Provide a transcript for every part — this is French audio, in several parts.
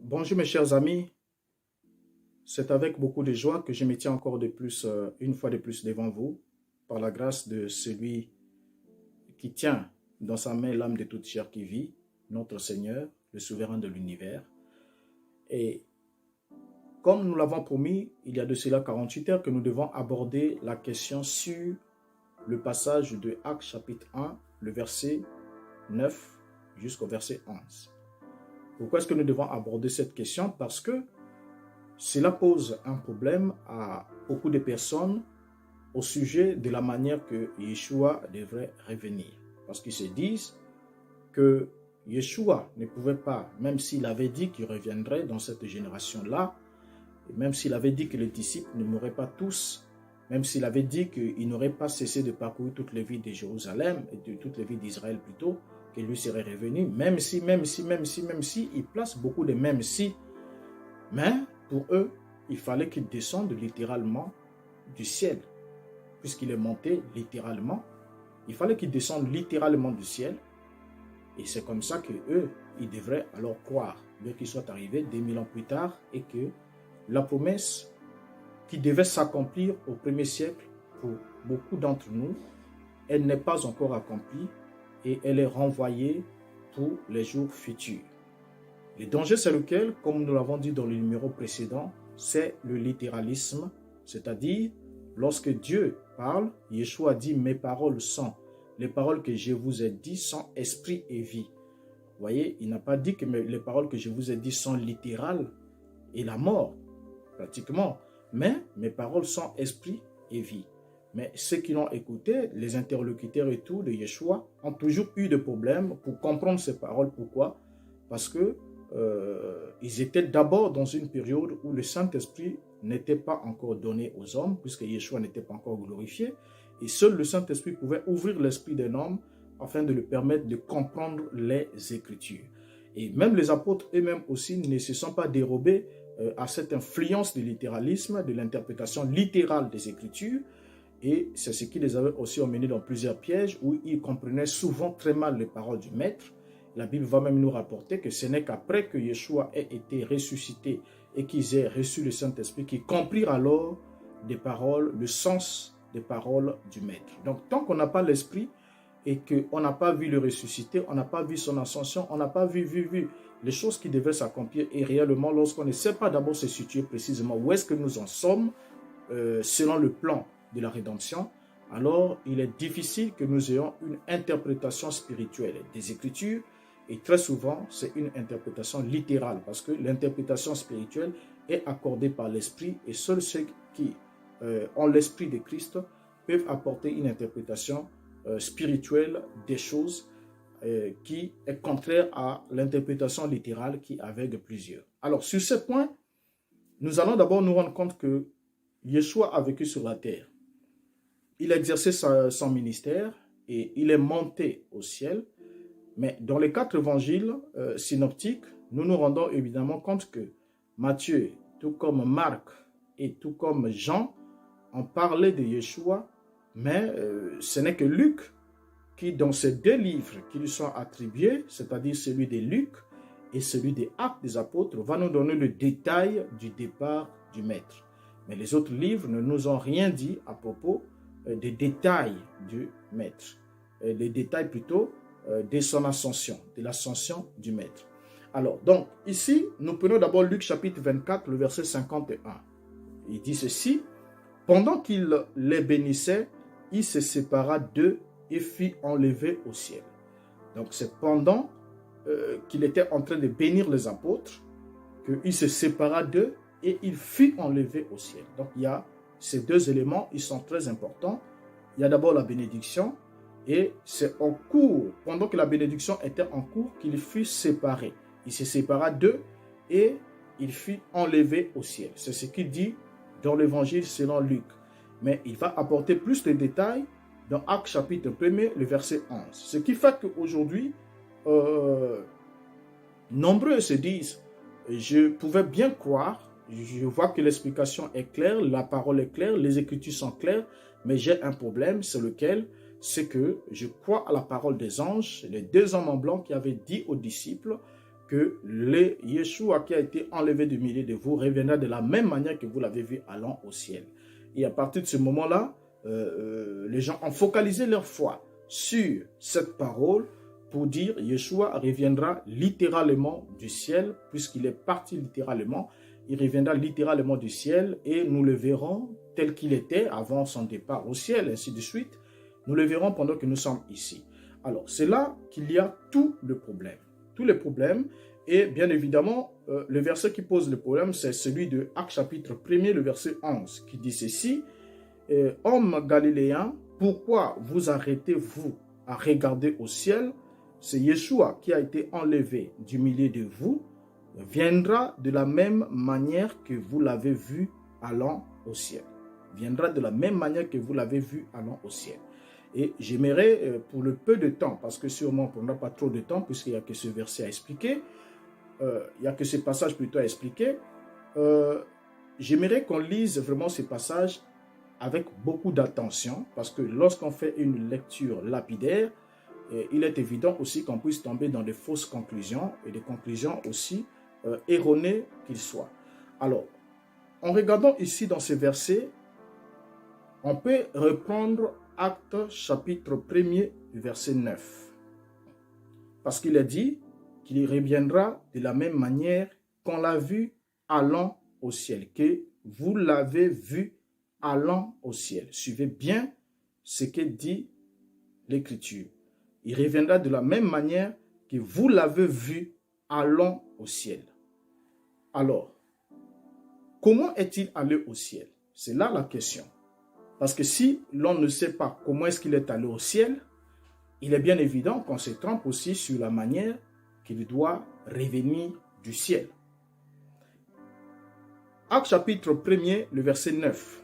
Bonjour mes chers amis, c'est avec beaucoup de joie que je me tiens encore de plus, une fois de plus devant vous, par la grâce de celui qui tient dans sa main l'âme de toute chair qui vit, notre Seigneur, le souverain de l'univers. Et comme nous l'avons promis, il y a de cela 48 heures que nous devons aborder la question sur le passage de Actes chapitre 1, le verset 9 jusqu'au verset 11. Pourquoi est-ce que nous devons aborder cette question? Parce que cela pose un problème à beaucoup de personnes au sujet de la manière que Yeshua devrait revenir. Parce qu'ils se disent que Yeshua ne pouvait pas, même s'il avait dit qu'il reviendrait dans cette génération-là, et même s'il avait dit que les disciples ne mourraient pas tous, même s'il avait dit qu'il n'aurait pas cessé de parcourir toutes les villes de Jérusalem, et de toutes les villes d'Israël plutôt, que lui serait revenu, même si, il place beaucoup de même si, mais pour eux, il fallait qu'il descende littéralement du ciel, puisqu'il est monté littéralement. Il fallait qu'il descende littéralement du ciel, et c'est comme ça que eux, ils devraient alors croire, bien qu'il soit arrivé 2000 ans plus tard, et que la promesse qui devait s'accomplir au premier siècle pour beaucoup d'entre nous, elle n'est pas encore accomplie, et elle est renvoyée pour les jours futurs. Le danger, c'est lequel? Comme nous l'avons dit dans le numéro précédent, c'est le littéralisme, c'est-à-dire, lorsque Dieu parle, Yeshua dit « Mes paroles sont, les paroles que je vous ai dites sont esprit et vie ». Vous voyez, il n'a pas dit que les paroles que je vous ai dites sont littérales et la mort, pratiquement. Mais mes paroles sont esprit et vie. Mais ceux qui l'ont écouté, les interlocuteurs et tout de Yeshua, ont toujours eu des problèmes pour comprendre ces paroles. Pourquoi? Parce que ils étaient d'abord dans une période où le Saint-Esprit n'était pas encore donné aux hommes, puisque Yeshua n'était pas encore glorifié, et seul le Saint-Esprit pouvait ouvrir l'esprit d'un homme afin de lui permettre de comprendre les Écritures. Et même les apôtres eux-mêmes aussi ne se sont pas dérobés à cette influence du littéralisme, de l'interprétation littérale des Écritures, et c'est ce qui les avait aussi emmenés dans plusieurs pièges où ils comprenaient souvent très mal les paroles du Maître. La Bible va même nous rapporter que ce n'est qu'après que Yeshua ait été ressuscité et qu'ils aient reçu le Saint-Esprit qu'ils comprirent alors des paroles, le sens des paroles du Maître. Donc tant qu'on n'a pas l'Esprit et qu'on n'a pas vu le ressuscité, on n'a pas vu son ascension, on n'a pas vu les choses qui devaient s'accomplir, et réellement lorsqu'on ne sait pas d'abord se situer précisément où est-ce que nous en sommes selon le plan de la rédemption, alors il est difficile que nous ayons une interprétation spirituelle des Écritures, et très souvent c'est une interprétation littérale, parce que l'interprétation spirituelle est accordée par l'Esprit, et seuls ceux qui ont l'Esprit de Christ peuvent apporter une interprétation spirituelle des choses qui est contraire à l'interprétation littérale qui aveugle plusieurs. Alors sur ce point, nous allons d'abord nous rendre compte que Yeshua a vécu sur la terre. Il a exercé son ministère et il est monté au ciel. Mais dans les 4 évangiles synoptiques, nous nous rendons évidemment compte que Matthieu, tout comme Marc et tout comme Jean, ont parlé de Yeshua, mais ce n'est que Luc qui, dans ces 2 livres qui lui sont attribués, c'est-à-dire celui de Luc et celui des Actes des Apôtres, va nous donner le détail du départ du Maître. Mais les autres livres ne nous ont rien dit à propos des détails du Maître, les détails plutôt de son ascension, de l'ascension du Maître. Alors, donc, ici, nous prenons d'abord Luc chapitre 24, le verset 51. Il dit ceci: « Pendant qu'il les bénissait, il se sépara d'eux et fut enlevé au ciel. » Donc, c'est pendant qu'il était en train de bénir les apôtres qu'il se sépara d'eux et il fut enlevé au ciel. Donc, il y a ces 2 éléments, ils sont très importants. Il y a d'abord la bénédiction, et c'est en cours, pendant que la bénédiction était en cours, qu'il fut séparé. Il se sépara d'eux et il fut enlevé au ciel. C'est ce qu'il dit dans l'évangile selon Luc. Mais il va apporter plus de détails dans Actes chapitre 1, le verset 11. Ce qui fait qu'aujourd'hui, nombreux se disent, je pouvais bien croire, je vois que l'explication est claire, la parole est claire, les Écritures sont claires, mais j'ai un problème, c'est lequel? C'est que je crois à la parole des anges, les 2 hommes en blanc qui avaient dit aux disciples que le Yeshua qui a été enlevé du milieu de vous reviendra de la même manière que vous l'avez vu allant au ciel. Et à partir de ce moment-là, les gens ont focalisé leur foi sur cette parole pour dire Yeshua reviendra littéralement du ciel, puisqu'il est parti littéralement, il reviendra littéralement du ciel et nous le verrons tel qu'il était avant son départ au ciel, ainsi de suite. Nous le verrons pendant que nous sommes ici. Alors, c'est là qu'il y a tout le problème. Tous les problèmes. Et bien évidemment, le verset qui pose le problème, c'est celui de Actes chapitre 1er, le verset 11, qui dit ceci. « Hommes galiléens, pourquoi vous arrêtez-vous à regarder au ciel? C'est Yeshua qui a été enlevé du milieu de vous, viendra de la même manière que vous l'avez vu allant au ciel. » Viendra de la même manière que vous l'avez vu allant au ciel. Et j'aimerais, pour le peu de temps, parce que sûrement on n'a pas trop de temps, puisqu'il n'y a que ce verset à expliquer, il n'y a que ce passage plutôt à expliquer, j'aimerais qu'on lise vraiment ce passage avec beaucoup d'attention, parce que lorsqu'on fait une lecture lapidaire, il est évident aussi qu'on puisse tomber dans de fausses conclusions, et des conclusions aussi erronées qu'ils soient. Alors, en regardant ici dans ces versets, on peut reprendre Actes chapitre 1er, verset 9. Parce qu'il est dit qu'il reviendra de la même manière qu'on l'a vu allant au ciel, que vous l'avez vu allant au ciel. Suivez bien ce que dit l'Écriture. Il reviendra de la même manière que vous l'avez vu allant au ciel. Alors, comment est-il allé au ciel? C'est là la question. Parce que si l'on ne sait pas comment est-ce qu'il est allé au ciel, il est bien évident qu'on se trompe aussi sur la manière qu'il doit revenir du ciel. Actes chapitre 1er, le verset 9.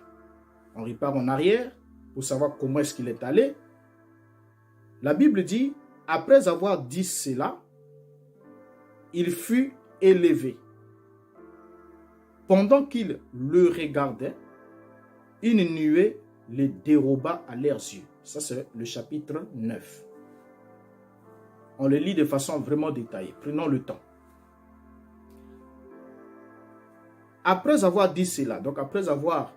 On repart en arrière pour savoir comment est-ce qu'il est allé. La Bible dit, après avoir dit cela, il fut élevé. Pendant qu'il le regardait, une nuée les déroba à leurs yeux. Ça, c'est le chapitre 9. On le lit de façon vraiment détaillée. Prenons le temps. Après avoir dit cela, donc après avoir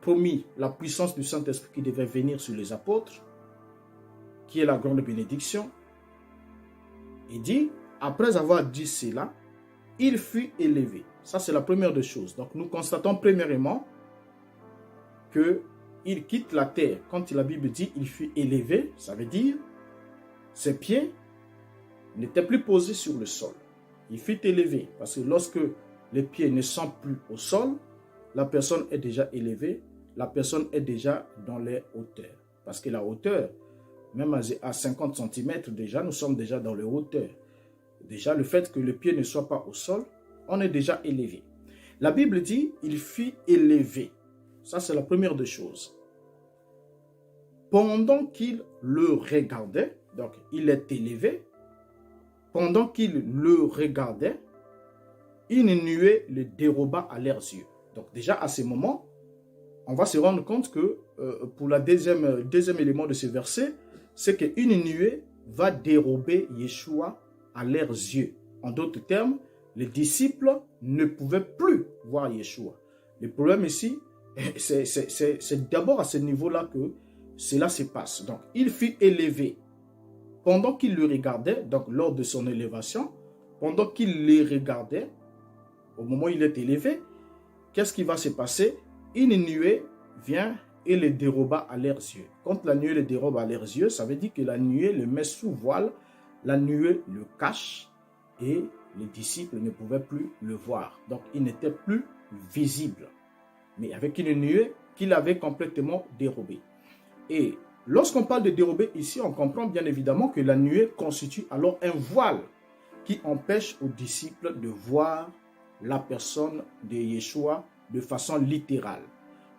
promis la puissance du Saint-Esprit qui devait venir sur les apôtres, qui est la grande bénédiction, il dit, après avoir dit cela, il fut élevé. Ça, c'est la première des choses. Donc, nous constatons premièrement qu'il quitte la terre. Quand la Bible dit il fut élevé, ça veut dire ses pieds n'étaient plus posés sur le sol. Il fut élevé parce que lorsque les pieds ne sont plus au sol, la personne est déjà élevée, la personne est déjà dans les hauteurs. Parce que la hauteur, même à 50 cm déjà, nous sommes déjà dans les hauteurs. Déjà, le fait que le pied ne soit pas au sol, on est déjà élevé. La Bible dit il fut élevé. Ça, c'est la première des choses. Pendant qu'il le regardait, donc il est élevé, pendant qu'il le regardait, une nuée le déroba à leurs yeux. Donc déjà à ce moment, on va se rendre compte que pour le deuxième élément de ce verset, c'est qu'une nuée va dérober Yeshua à leurs yeux. En d'autres termes, les disciples ne pouvaient plus voir Yeshua. Le problème ici, c'est d'abord à ce niveau-là que cela se passe. Donc, il fut élevé. Pendant qu'il le regardait, donc lors de son élévation, pendant qu'il le regardait, au moment où il est élevé, qu'est-ce qui va se passer? Une nuée vient et le déroba à leurs yeux. Quand la nuée le dérobe à leurs yeux, ça veut dire que la nuée le met sous voile, la nuée le cache et les disciples ne pouvaient plus le voir. Donc, il n'était plus visible. Mais avec une nuée qu'il avait complètement dérobée. Et lorsqu'on parle de dérober ici, on comprend bien évidemment que la nuée constitue alors un voile qui empêche aux disciples de voir la personne de Yeshua de façon littérale.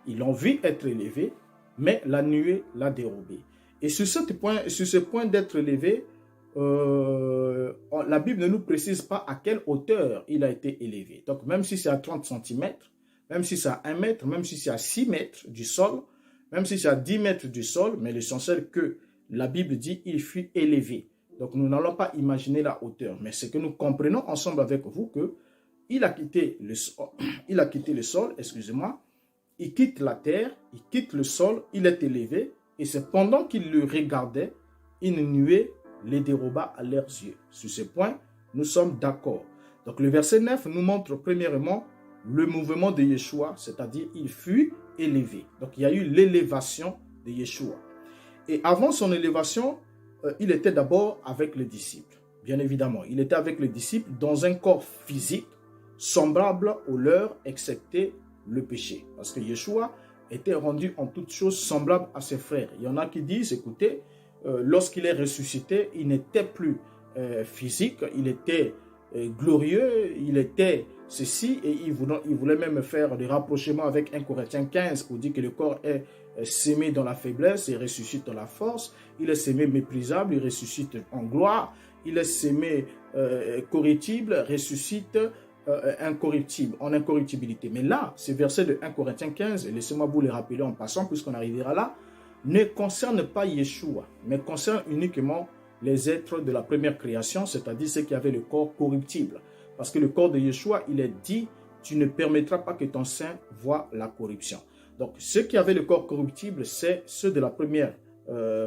Ils l'ont vu être élevé, mais la nuée l'a dérobé. Et sur ce point d'être élevé, la Bible ne nous précise pas à quelle hauteur il a été élevé. Donc même si c'est à 30 cm, même si c'est à 1 mètre, même si c'est à 6 mètres du sol, même si c'est à 10 mètres du sol, mais l'essentiel que la Bible dit, il fut élevé. Donc, nous n'allons pas imaginer la hauteur. Mais c'est que nous comprenons ensemble avec vous que il a quitté le sol, excusez-moi, il quitte la terre, il quitte le sol, il est élevé, et c'est pendant qu'il le regardait, une nuée les déroba à leurs yeux. Sur ce point, nous sommes d'accord. Donc le verset 9 nous montre premièrement le mouvement de Yeshua, c'est-à-dire il fut élevé. Donc il y a eu l'élévation de Yeshua. Et avant son élévation, il était d'abord avec les disciples. Bien évidemment, il était avec les disciples dans un corps physique semblable au leur, excepté le péché. Parce que Yeshua était rendu en toutes choses semblable à ses frères. Il y en a qui disent, écoutez, lorsqu'il est ressuscité, il n'était plus physique, il était glorieux, il était ceci, et il voulait même faire des rapprochements avec 1 Corinthiens 15 pour dire que le corps est sémé dans la faiblesse et ressuscite dans la force, il est sémé méprisable, il ressuscite en gloire, il est sémé corruptible, ressuscite incorruptible, en incorruptibilité. Mais là, ce verset de 1 Corinthiens 15, laissez-moi vous le rappeler en passant, puisqu'on arrivera là, ne concerne pas Yeshua, mais concerne uniquement les êtres de la première création, c'est-à-dire ceux qui avaient le corps corruptible. Parce que le corps de Yeshua, il est dit, tu ne permettras pas que ton sein voie la corruption. Donc, ceux qui avaient le corps corruptible, c'est ceux de la première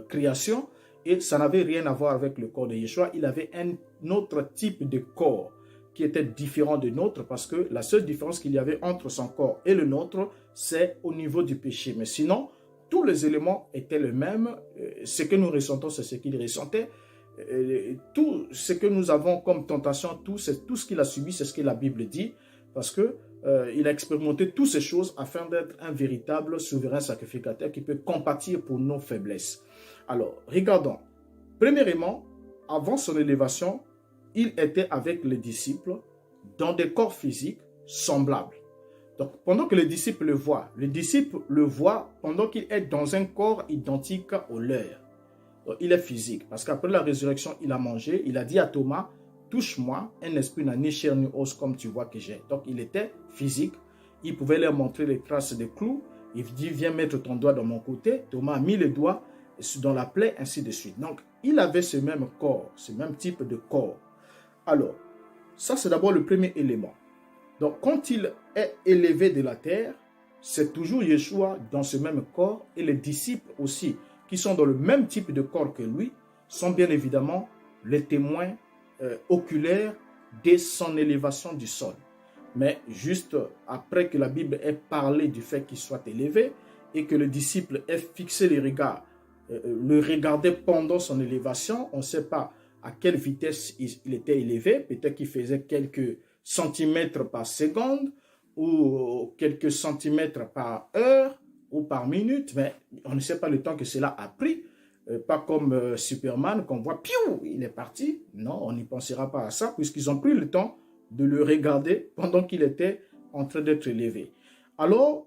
création, et ça n'avait rien à voir avec le corps de Yeshua. Il avait un autre type de corps qui était différent de nôtre, parce que la seule différence qu'il y avait entre son corps et le nôtre, c'est au niveau du péché. Mais sinon, tous les éléments étaient les mêmes. Ce que nous ressentons, c'est ce qu'il ressentait. Tout ce que nous avons comme tentation, tout ce qu'il a subi, c'est ce que la Bible dit, parce que il a expérimenté toutes ces choses afin d'être un véritable souverain sacrificateur qui peut compatir pour nos faiblesses. Alors, regardons. Premièrement, avant son élévation, il était avec les disciples dans des corps physiques semblables. Donc, pendant que le disciple le voit pendant qu'il est dans un corps identique au leur. Donc, il est physique, parce qu'après la résurrection, il a mangé, il a dit à Thomas, touche-moi, un esprit n'a ni chair ni os comme tu vois que j'ai. Donc, il était physique, il pouvait leur montrer les traces de clous, il dit, viens mettre ton doigt dans mon côté, Thomas a mis le doigt dans la plaie, ainsi de suite. Donc, il avait ce même corps, ce même type de corps. Alors, ça c'est d'abord le premier élément. Donc, quand il est élevé de la terre, c'est toujours Yeshua dans ce même corps, et les disciples aussi, qui sont dans le même type de corps que lui, sont bien évidemment les témoins oculaires de son élévation du sol. Mais juste après que la Bible ait parlé du fait qu'il soit élevé, et que le disciple ait fixé les regards, le regardait pendant son élévation, on ne sait pas à quelle vitesse il était élevé, peut-être qu'il faisait quelques centimètres par seconde, ou quelques centimètres par heure, ou par minute, mais on ne sait pas le temps que cela a pris, pas comme Superman qu'on voit, piou, il est parti. Non, on n'y pensera pas à ça, puisqu'ils ont pris le temps de le regarder pendant qu'il était en train d'être élevé. Alors,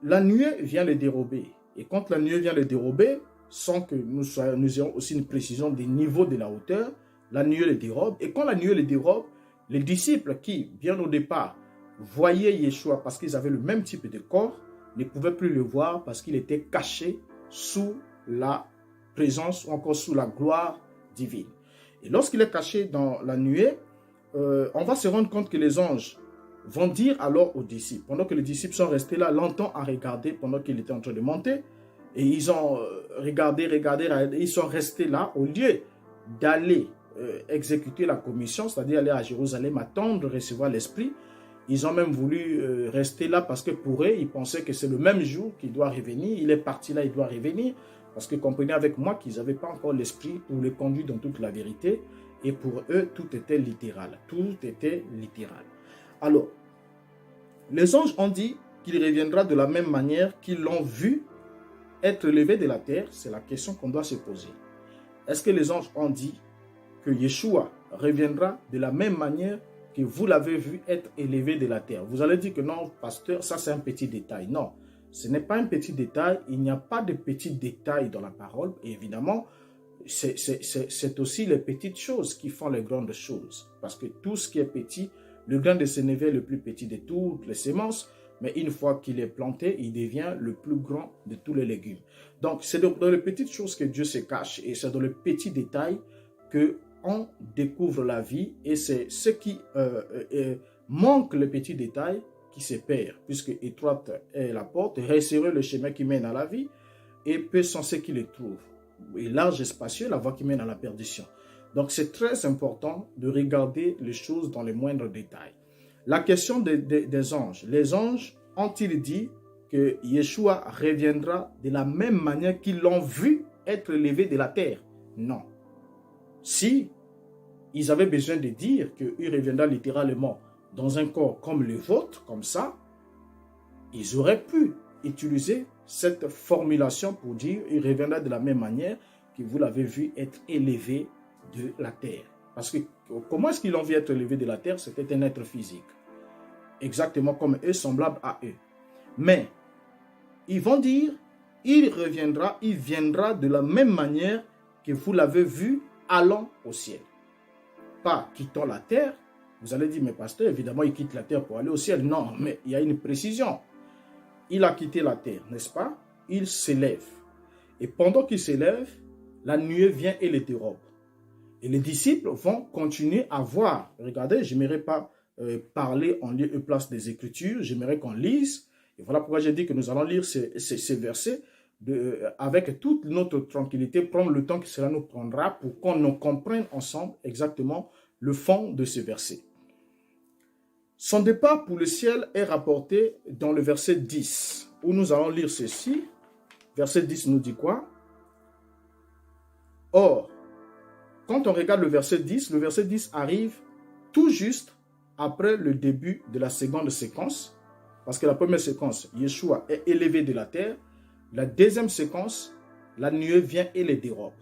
la nuée vient le dérober, et quand la nuée vient le dérober, sans que nous ayons aussi une précision des niveaux de la hauteur, la nuée le dérobe, et quand la nuée le dérobe, les disciples qui, bien au départ, voyaient Yeshua parce qu'ils avaient le même type de corps, ne pouvaient plus le voir parce qu'il était caché sous la présence ou encore sous la gloire divine. Et lorsqu'il est caché dans la nuée, on va se rendre compte que les anges vont dire alors aux disciples, pendant que les disciples sont restés là longtemps à regarder pendant qu'il était en train de monter, et ils ont regardé, ils sont restés là au lieu d'aller exécuter la commission, c'est-à-dire aller à Jérusalem, attendre de recevoir l'Esprit. Ils ont même voulu rester là parce que pour eux, ils pensaient que c'est le même jour qu'il doit revenir. Il est parti là, il doit revenir. Parce que comprenez avec moi qu'ils n'avaient pas encore l'Esprit pour le conduire dans toute la vérité. Et pour eux, tout était littéral. Tout était littéral. Alors, les anges ont dit qu'il reviendra de la même manière qu'ils l'ont vu être élevé de la terre. C'est la question qu'on doit se poser. Est-ce que les anges ont dit que Yeshua reviendra de la même manière que vous l'avez vu être élevé de la terre? Vous allez dire que non, pasteur, ça c'est un petit détail. Non, ce n'est pas un petit détail. Il n'y a pas de petits détails dans la parole. Et évidemment, c'est aussi les petites choses qui font les grandes choses. Parce que tout ce qui est petit, le grain de sénévé est le plus petit de toutes les semences. Mais une fois qu'il est planté, il devient le plus grand de tous les légumes. Donc, c'est dans les petites choses que Dieu se cache. Et c'est dans les petits détails qu'on découvre la vie et c'est ce qui manque le petit détail qui se perd, puisque étroite est la porte, resserré le chemin qui mène à la vie et peu sont ceux qui le trouvent. Et large et spacieux la voie qui mène à la perdition. Donc c'est très important de regarder les choses dans les moindres détails. La question des anges. Les anges ont-ils dit que Yeshua reviendra de la même manière qu'ils l'ont vu être élevé de la terre? Non. Si ils avaient besoin de dire qu'il reviendra littéralement dans un corps comme le vôtre, comme ça, ils auraient pu utiliser cette formulation pour dire qu'il reviendra de la même manière que vous l'avez vu être élevé de la terre. Parce que comment est-ce qu'ils l'ont vu être élevé de la terre? C'était un être physique. Exactement comme eux, semblable à eux. Mais ils vont dire, il reviendra, il viendra de la même manière que vous l'avez vu allant au ciel. Pas quittant la terre. Vous allez dire, mais pasteur, évidemment, il quitte la terre pour aller au ciel. Non, mais il y a une précision. Il a quitté la terre, n'est-ce pas? Il s'élève. Et pendant qu'il s'élève, la nuée vient et le dérobe. Et les disciples vont continuer à voir. Regardez, je n'aimerais pas parler en lieu et place des Écritures. J'aimerais qu'on lise. Et voilà pourquoi j'ai dit que nous allons lire ces versets avec toute notre tranquillité, prendre le temps que cela nous prendra pour qu'on nous comprenne ensemble exactement le fond de ce verset. Son départ pour le ciel est rapporté dans le verset 10, où nous allons lire ceci. Verset 10 nous dit quoi? Or, quand on regarde le verset 10 arrive tout juste après le début de la seconde séquence, parce que la première séquence, Yeshua est élevé de la terre. La deuxième séquence, la nuée vient et les dérobe.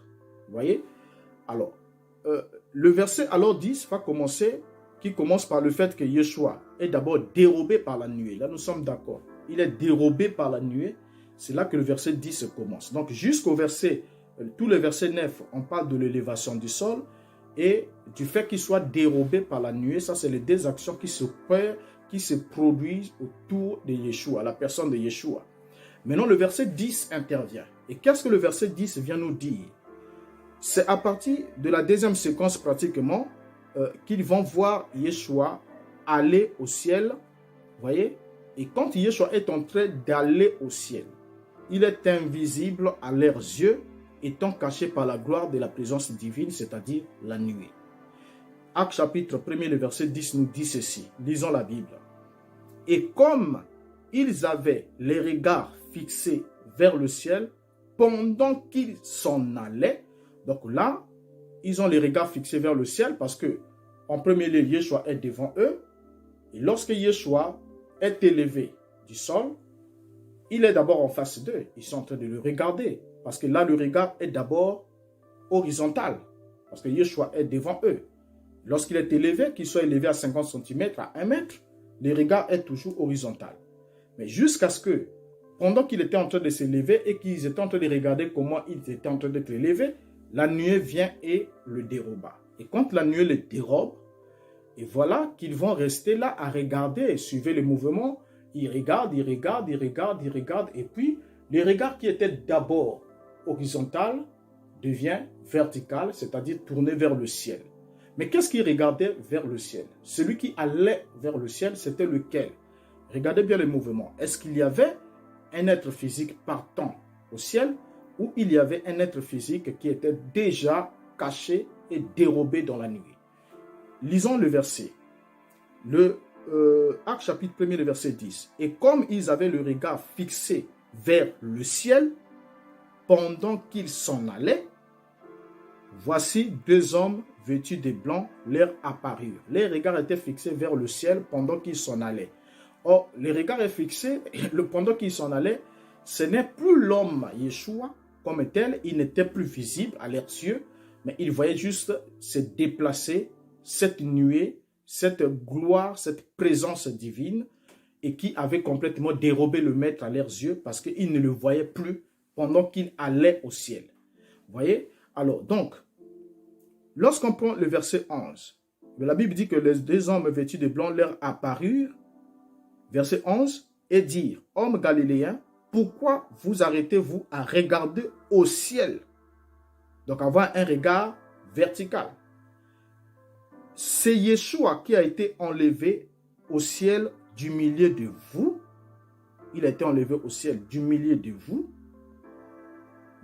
Vous voyez? Alors, le verset alors 10 va commencer, qui commence par le fait que Yeshua est d'abord dérobé par la nuée. Là, nous sommes d'accord. Il est dérobé par la nuée. C'est là que le verset 10 commence. Donc, jusqu'au verset, tous les versets 9, on parle de l'élévation du sol et du fait qu'il soit dérobé par la nuée. Ça, c'est les deux actions qui se produisent autour de Yeshua, la personne de Yeshua. Maintenant, le verset 10 intervient. Et qu'est-ce que le verset 10 vient nous dire? C'est à partir de la deuxième séquence pratiquement qu'ils vont voir Yeshua aller au ciel. Vous voyez? Et quand Yeshua est en train d'aller au ciel, il est invisible à leurs yeux, étant caché par la gloire de la présence divine, c'est-à-dire la nuée. Actes chapitre 1er, le verset 10 nous dit ceci. Lisons la Bible. Et comme ils avaient les regards fixés vers le ciel pendant qu'ils s'en allaient, donc là, ils ont les regards fixés vers le ciel parce que, en premier lieu, Yeshua est devant eux. Et lorsque Yeshua est élevé du sol, il est d'abord en face d'eux. Ils sont en train de le regarder. Parce que là, le regard est d'abord horizontal. Parce que Yeshua est devant eux. Lorsqu'il est élevé, qu'il soit élevé à 50 cm, à 1 mètre, le regard est toujours horizontal. Mais jusqu'à ce que, pendant qu'il était en train de s'élever et qu'ils étaient en train de regarder comment ils étaient en train d'être élevés, la nuée vient et le déroba. Et quand la nuée le dérobe, et voilà qu'ils vont rester là à regarder, suivez le mouvement, ils regardent, ils regardent, ils regardent, ils regardent, et puis le regard qui était d'abord horizontal devient vertical, c'est-à-dire tourné vers le ciel. Mais qu'est-ce qu'ils regardaient vers le ciel? Celui qui allait vers le ciel, c'était lequel? Regardez bien le mouvement. Est-ce qu'il y avait un être physique partant au ciel ou il y avait un être physique qui était déjà caché et dérobé dans la nuit? Lisons le verset. Le Acte chapitre 1er, le verset 10. Et comme ils avaient le regard fixé vers le ciel, pendant qu'ils s'en allaient, voici deux hommes vêtus de blanc leur apparurent. Les regards étaient fixés vers le ciel pendant qu'ils s'en allaient. Or, le regard est fixé pendant qu'ils s'en allaient. Ce n'est plus l'homme Yeshua comme tel. Il n'était plus visible à leurs yeux, mais ils voyaient juste se déplacer cette nuée, cette gloire, cette présence divine et qui avait complètement dérobé le maître à leurs yeux parce qu'ils ne le voyaient plus pendant qu'il allait au ciel. Vous voyez? Alors, donc, lorsqu'on prend le verset 11, la Bible dit que les deux hommes vêtus de blanc leur apparurent, verset 11, et dire, hommes galiléens, pourquoi vous arrêtez-vous à regarder au ciel? Donc, avoir un regard verticale. C'est Yeshua qui a été enlevé au ciel du milieu de vous. Il a été enlevé au ciel du milieu de vous.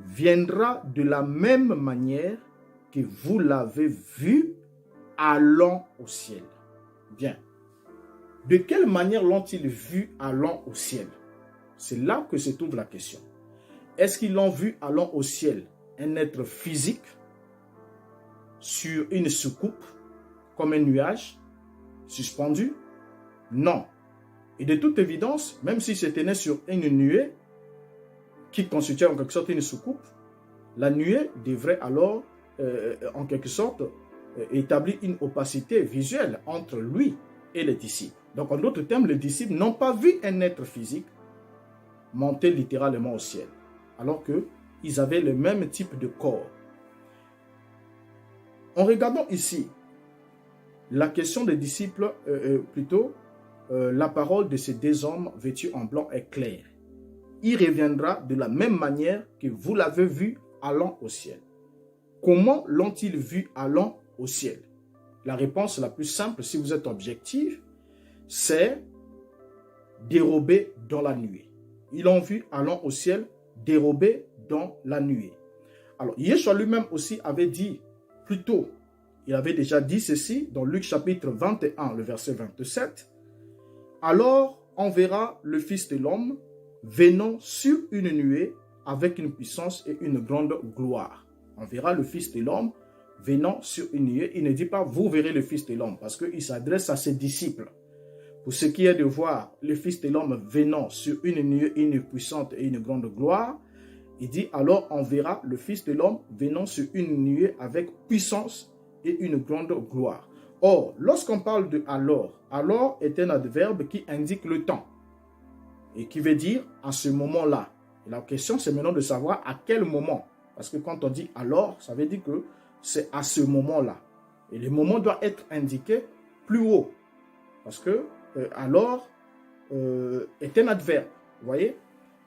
Viendra de la même manière que vous l'avez vu allant au ciel. Bien. De quelle manière l'ont-ils vu allant au ciel? C'est là que se trouve la question. Est-ce qu'ils l'ont vu allant au ciel, un être physique, sur une soucoupe, comme un nuage, suspendu? Non. Et de toute évidence, même si se tenait sur une nuée, qui constituait en quelque sorte une soucoupe, la nuée devrait alors, en quelque sorte, établir une opacité visuelle entre lui et les disciples. Donc, en d'autres termes, les disciples n'ont pas vu un être physique monter littéralement au ciel, alors qu'ils avaient le même type de corps. En regardant ici, la question des disciples, la parole de ces deux hommes vêtus en blanc est claire. Il reviendra de la même manière que vous l'avez vu allant au ciel. Comment l'ont-ils vu allant au ciel? La réponse la plus simple, si vous êtes objectif, c'est dérobé dans la nuée. Ils l'ont vu allant au ciel, dérobé dans la nuée. Alors, Yeshua lui-même aussi avait dit plus tôt, il avait déjà dit ceci dans Luc chapitre 21, le verset 27. Alors, on verra le Fils de l'homme venant sur une nuée avec une puissance et une grande gloire. On verra le Fils de l'homme venant sur une nuée. Il ne dit pas, vous verrez le Fils de l'homme, parce qu'il s'adresse à ses disciples. Pour ce qui est de voir le Fils de l'homme venant sur une nuée, une puissante et une grande gloire, il dit, alors on verra le Fils de l'homme venant sur une nuée avec puissance et une grande gloire. Or, lorsqu'on parle de alors est un adverbe qui indique le temps et qui veut dire à ce moment-là. Et la question, c'est maintenant de savoir à quel moment. Parce que quand on dit alors, ça veut dire que c'est à ce moment-là. Et le moment doit être indiqué plus haut. Parce que alors est un adverbe, vous voyez?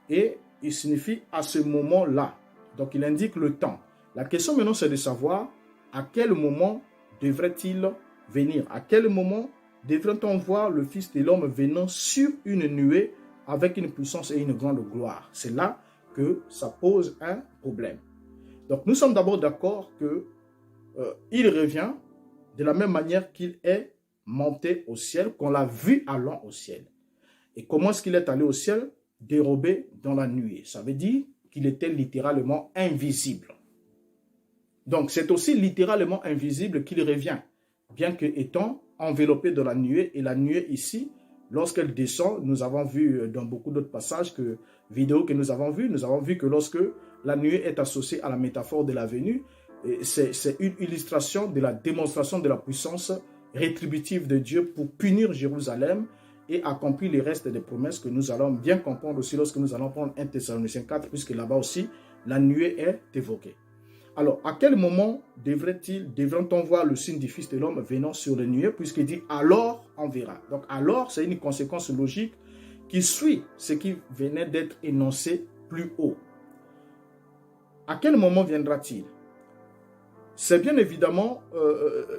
Et il signifie à ce moment-là. Donc, il indique le temps. La question maintenant, c'est de savoir à quel moment devrait-il venir? À quel moment devrait-on voir le Fils de l'homme venant sur une nuée avec une puissance et une grande gloire? C'est là que ça pose un problème. Donc, nous sommes d'abord d'accord qu'il revient de la même manière qu'il est monté au ciel, qu'on l'a vu allant au ciel. Et comment est-ce qu'il est allé au ciel? Dérobé dans la nuée. Ça veut dire qu'il était littéralement invisible. Donc, c'est aussi littéralement invisible qu'il revient, bien que étant enveloppé dans la nuée. Et la nuée ici, lorsqu'elle descend, nous avons vu dans beaucoup d'autres passages, vidéos que nous avons vu que lorsque la nuée est associée à la métaphore de la venue, c'est une illustration de la démonstration de la puissance rétributive de Dieu pour punir Jérusalem et accomplir les restes des promesses que nous allons bien comprendre aussi lorsque nous allons prendre 1 Thessaloniciens 4, puisque là-bas aussi, la nuée est évoquée. Alors, à quel moment devrait-on voir le signe du Fils de l'homme venant sur les nuées, puisqu'il dit « alors on verra ». Donc, alors, c'est une conséquence logique qui suit ce qui venait d'être énoncé plus haut. À quel moment viendra-t-il? C'est bien évidemment,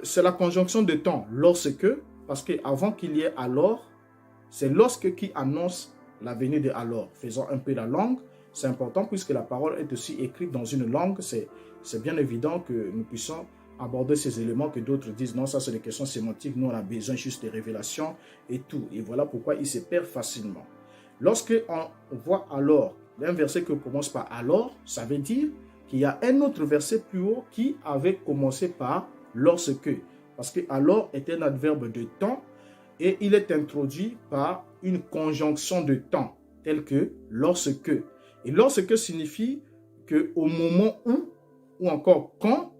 c'est la conjonction de temps, lorsque, parce qu'avant qu'il y ait alors, c'est lorsque qui annonce la venue de alors. Faisons un peu la langue, c'est important puisque la parole est aussi écrite dans une langue, c'est bien évident que nous puissions aborder ces éléments que d'autres disent, non, ça c'est des questions sémantiques, nous on a besoin juste de révélations et tout. Et voilà pourquoi il se perd facilement. Lorsque on voit alors, un verset qui commence par alors, ça veut dire qu'il y a un autre verset plus haut qui avait commencé par lorsque. Parce que alors est un adverbe de temps et il est introduit par une conjonction de temps, tel que lorsque. Et lorsque signifie qu'au moment où, ou encore quand,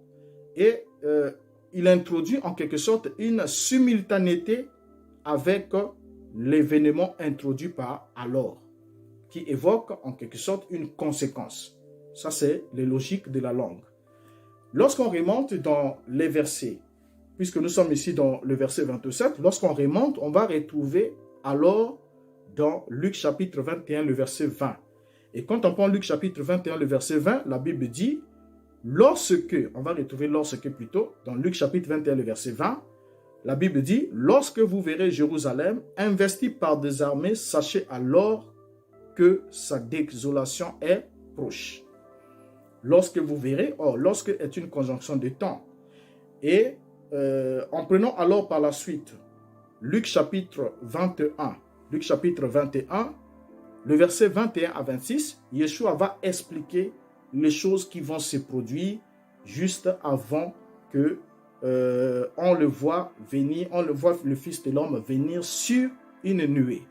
et il introduit en quelque sorte une simultanéité avec l'événement introduit par alors, qui évoque en quelque sorte une conséquence. Ça, c'est les logiques de la langue. Lorsqu'on remonte dans les versets, puisque nous sommes ici dans le verset 27, lorsqu'on remonte, on va retrouver alors dans Luc chapitre 21, le verset 20. Et quand on prend Luc chapitre 21, le verset 20, la Bible dit lorsque, on va retrouver lorsque plutôt, dans Luc chapitre 21, le verset 20, la Bible dit, lorsque vous verrez Jérusalem investie par des armées, sachez alors que sa désolation est proche. Lorsque vous verrez, or, lorsque est une conjonction de temps. Et en prenant alors par la suite Luc chapitre 21, Luc chapitre 21, le verset 21 à 26, Yeshua va expliquer les choses qui vont se produire juste avant que on le voit venir, on le voit le Fils de l'homme venir sur une nuée.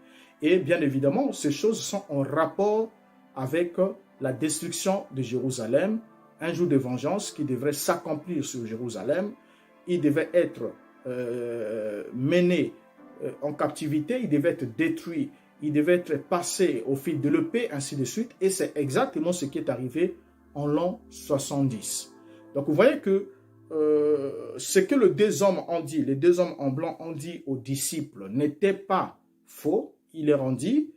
Et bien évidemment, ces choses sont en rapport avec la destruction de Jérusalem, un jour de vengeance qui devrait s'accomplir sur Jérusalem. Il devait être mené en captivité, il devait être détruit, il devait être passé au fil de l'épée, ainsi de suite. Et c'est exactement ce qui est arrivé en l'an 70. Donc vous voyez que ce que les deux hommes ont dit, les deux hommes en blanc ont dit aux disciples n'était pas faux. Il leur ont dit,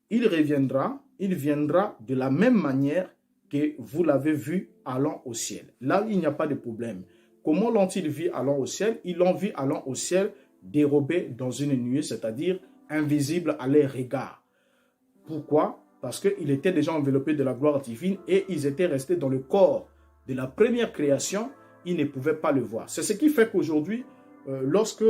il reviendra, il viendra de la même manière que vous l'avez vu allant au ciel. Là, il n'y a pas de problème. Comment l'ont-ils vu allant au ciel? Ils l'ont vu allant au ciel dérobé dans une nuée, c'est-à-dire invisible à leurs regards. Pourquoi? Parce qu'ils étaient déjà enveloppés de la gloire divine et ils étaient restés dans le corps de la première création. Ils ne pouvaient pas le voir. C'est ce qui fait qu'aujourd'hui, lorsque,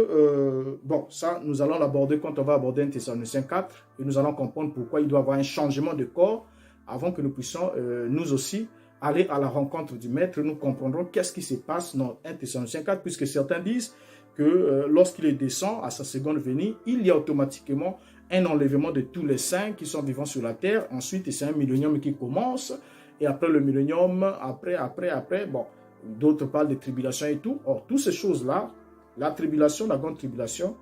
bon, ça, nous allons l'aborder quand on va aborder 1 Thessaloniciens 4, et nous allons comprendre pourquoi il doit y avoir un changement de corps avant que nous puissions, nous aussi, aller à la rencontre du Maître. Nous comprendrons qu'est-ce qui se passe dans 1 Thessaloniciens 4, puisque certains disent que lorsqu'il descend à sa seconde venue, il y a automatiquement un enlèvement de tous les saints qui sont vivants sur la terre. Ensuite, c'est un millénium qui commence, et après le millénium, après, bon, d'autres parlent de tribulation et tout. Or, toutes ces choses-là, la tribulation, la grande tribulation,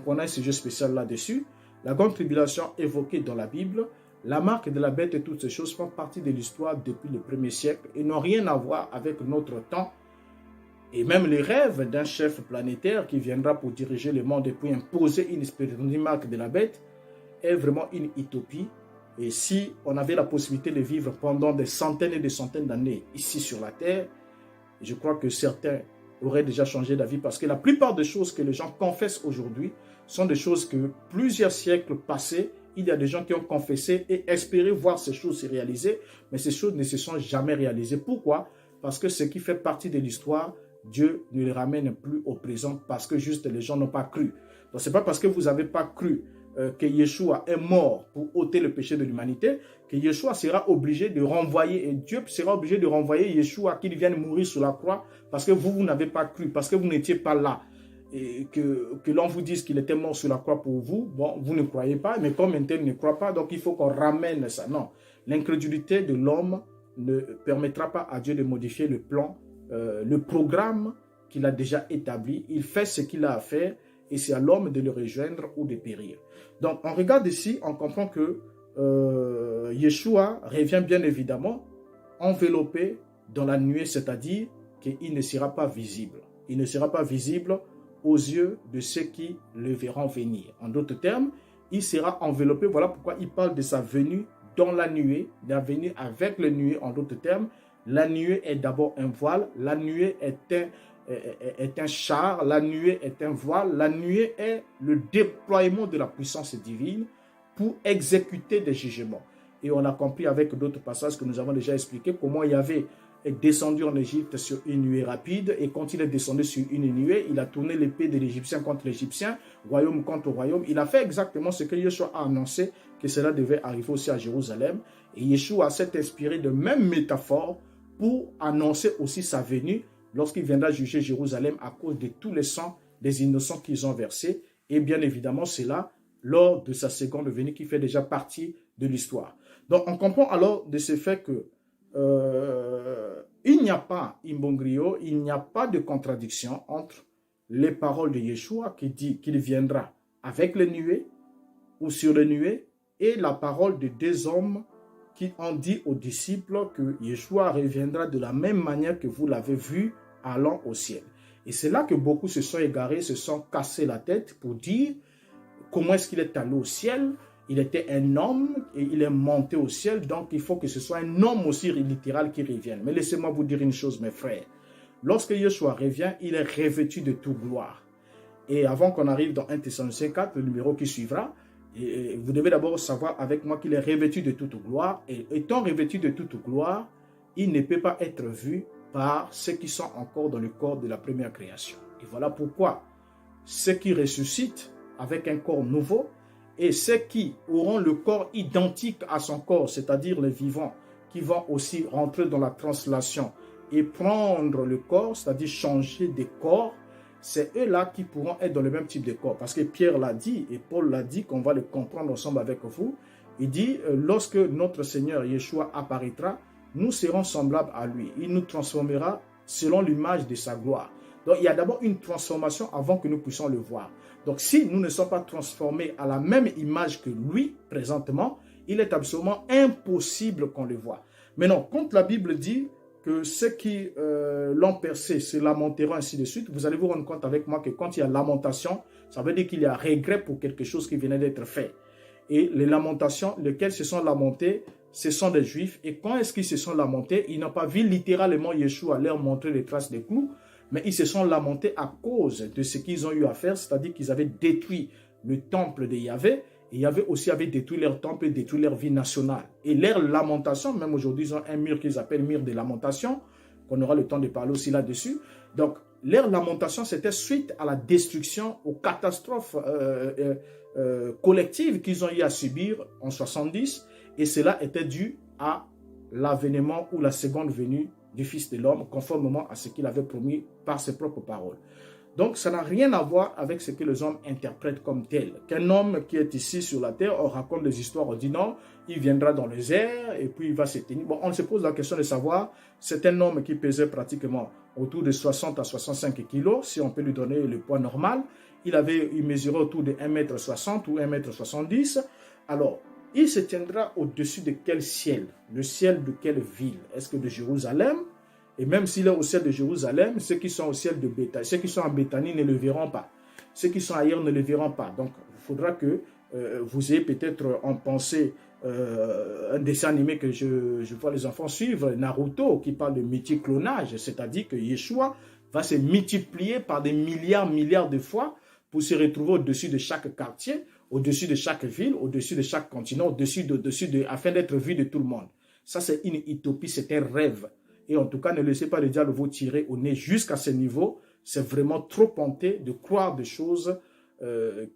on a un sujet spécial là-dessus. La grande tribulation évoquée dans la Bible, la marque de la bête et toutes ces choses font partie de l'histoire depuis le 1er siècle et n'ont rien à voir avec notre temps. Et même les rêves d'un chef planétaire qui viendra pour diriger le monde et puis imposer une marque de la bête est vraiment une utopie. Et si on avait la possibilité de vivre pendant des centaines et des centaines d'années ici sur la Terre, je crois que certains auraient déjà changé d'avis parce que la plupart des choses que les gens confessent aujourd'hui sont des choses que plusieurs siècles passés, il y a des gens qui ont confessé et espéré voir ces choses se réaliser, mais ces choses ne se sont jamais réalisées. Pourquoi? Parce que ce qui fait partie de l'histoire, Dieu ne les ramène plus au présent parce que juste les gens n'ont pas cru. Donc ce n'est pas parce que vous n'avez pas cru que Yeshua est mort pour ôter le péché de l'humanité, que Yeshua sera obligé de renvoyer, et Dieu sera obligé de renvoyer Yeshua qu'il vienne mourir sur la croix parce que vous n'avez pas cru, parce que vous n'étiez pas là. Et que l'on vous dise qu'il était mort sur la croix pour vous, bon, vous ne croyez pas, mais comme un tel ne croit pas, donc il faut qu'on ramène ça. Non, l'incrédulité de l'homme ne permettra pas à Dieu de modifier le plan, le programme qu'il a déjà établi. Il fait ce qu'il a à faire et c'est à l'homme de le rejoindre ou de périr. Donc, on regarde ici, on comprend que Yeshua revient bien évidemment enveloppé dans la nuée, c'est-à-dire qu'il ne sera pas visible. Il ne sera pas visible aux yeux de ceux qui le verront venir. En d'autres termes, il sera enveloppé. Voilà pourquoi il parle de sa venue dans la nuée, de la venue avec le nuée. En d'autres termes, la nuée est d'abord un voile, la nuée est un char, la nuée est un voile, la nuée est le déploiement de la puissance divine pour exécuter des jugements. Et on a compris avec d'autres passages que nous avons déjà expliqué comment Yahvé est descendu en Égypte sur une nuée rapide, et quand il est descendu sur une nuée, il a tourné l'épée de l'Égyptien contre l'Égyptien, royaume contre royaume. Il a fait exactement ce que Yeshua a annoncé, que cela devait arriver aussi à Jérusalem. Et Yeshua s'est inspiré de même métaphore pour annoncer aussi sa venue lorsqu'il viendra juger Jérusalem à cause de tous les sangs des innocents qu'ils ont versés. Et bien évidemment, c'est là, lors de sa seconde venue, qui fait déjà partie de l'histoire. Donc, on comprend alors de ce fait que il n'y a pas, Imbongrio, il n'y a pas de contradiction entre les paroles de Yeshua qui dit qu'il viendra avec les nuées ou sur les nuées et la parole de deux hommes qui ont dit aux disciples que Yeshua reviendra de la même manière que vous l'avez vu allant au ciel. Et c'est là que beaucoup se sont égarés, se sont cassés la tête pour dire comment est-ce qu'il est allé au ciel. il était un homme et il est monté au ciel, donc il faut que ce soit un homme aussi littéral qui revienne. Mais laissez-moi vous dire une chose, mes frères. Lorsque Yeshua revient, il est revêtu de toute gloire. Et avant qu'on arrive dans 1 Thessaloniciens 4, le numéro qui suivra, et vous devez d'abord savoir avec moi qu'il est revêtu de toute gloire. Et étant revêtu de toute gloire, il ne peut pas être vu par ceux qui sont encore dans le corps de la première création. Et voilà pourquoi ceux qui ressuscitent avec un corps nouveau et ceux qui auront le corps identique à son corps, c'est-à-dire les vivants, qui vont aussi rentrer dans la translation et prendre le corps, c'est-à-dire changer de corps, c'est eux-là qui pourront être dans le même type de corps. Parce que Pierre l'a dit et Paul l'a dit, qu'on va le comprendre ensemble avec vous. Il dit, lorsque notre Seigneur Yeshua apparaîtra, nous serons semblables à lui. Il nous transformera selon l'image de sa gloire. Donc, il y a d'abord une transformation avant que nous puissions le voir. Donc, si nous ne sommes pas transformés à la même image que lui, présentement, il est absolument impossible qu'on le voie. Maintenant, quand la Bible dit que ceux qui l'ont percé se lamenteront ainsi de suite, vous allez vous rendre compte avec moi que quand il y a lamentation, ça veut dire qu'il y a regret pour quelque chose qui venait d'être fait. Et les lamentations, lesquelles se sont lamentés, ce sont des Juifs. Et quand est-ce qu'ils se sont lamentés? Ils n'ont pas vu littéralement Yeshua leur montrer les traces des clous, mais ils se sont lamentés à cause de ce qu'ils ont eu à faire, c'est-à-dire qu'ils avaient détruit le temple de Yahvé, et Yahvé aussi avait détruit leur temple et détruit leur vie nationale. Et leur lamentation, même aujourd'hui, ils ont un mur qu'ils appellent mur de lamentation, qu'on aura le temps de parler aussi là-dessus. Donc, leur lamentation, c'était suite à la destruction, aux catastrophes collectives qu'ils ont eu à subir en 70, et cela était dû à l'avènement ou la seconde venue du Fils de l'homme, conformément à ce qu'il avait promis par ses propres paroles. Donc, ça n'a rien à voir avec ce que les hommes interprètent comme tel. Qu'un homme qui est ici sur la terre, on raconte des histoires, on dit non, il viendra dans les airs et puis il va s'éteindre. Bon, on se pose la question de savoir, c'est un homme qui pesait pratiquement autour de 60 à 65 kilos, si on peut lui donner le poids normal. Il mesurait autour de 1,60 m ou 1,70 m. Alors, il se tiendra au-dessus de quel ciel? Le ciel de quelle ville? Est-ce que de Jérusalem? Et même s'il est au ciel de Jérusalem, ceux qui sont au ciel de Béthanie, ceux qui sont en Béthanie ne le verront pas. Ceux qui sont ailleurs ne le verront pas. Donc, il faudra que vous ayez peut-être en pensée un dessin animé que je vois les enfants suivre, Naruto, qui parle de multiclonage, c'est-à-dire que Yeshua va se multiplier par des milliards de fois pour se retrouver au-dessus de chaque quartier, au-dessus de chaque ville, au-dessus de chaque continent, afin d'être vu de tout le monde. Ça, c'est une utopie, c'est un rêve. Et en tout cas, ne laissez pas le diable vous tirer au nez jusqu'à ce niveau. C'est vraiment trop honté de croire des choses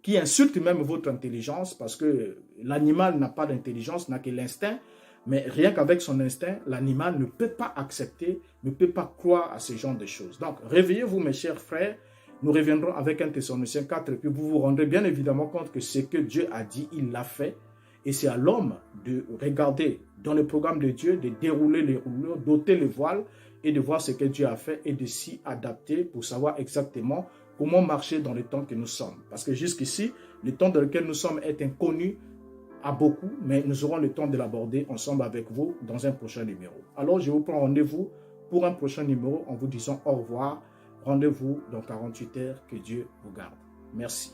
qui insultent même votre intelligence, parce que l'animal n'a pas d'intelligence, n'a que l'instinct. Mais rien qu'avec son instinct, l'animal ne peut pas accepter, ne peut pas croire à ce genre de choses. Donc, réveillez-vous, mes chers frères. Nous reviendrons avec 1 Thessaloniciens 4 et puis vous vous rendrez bien évidemment compte que ce que Dieu a dit, il l'a fait. Et c'est à l'homme de regarder dans le programme de Dieu, de dérouler les rouleaux, d'ôter le voile et de voir ce que Dieu a fait et de s'y adapter pour savoir exactement comment marcher dans le temps que nous sommes. Parce que jusqu'ici, le temps dans lequel nous sommes est inconnu à beaucoup, mais nous aurons le temps de l'aborder ensemble avec vous dans un prochain numéro. Alors, je vous prends rendez-vous pour un prochain numéro en vous disant au revoir. Rendez-vous dans 48 heures. Que Dieu vous garde. Merci.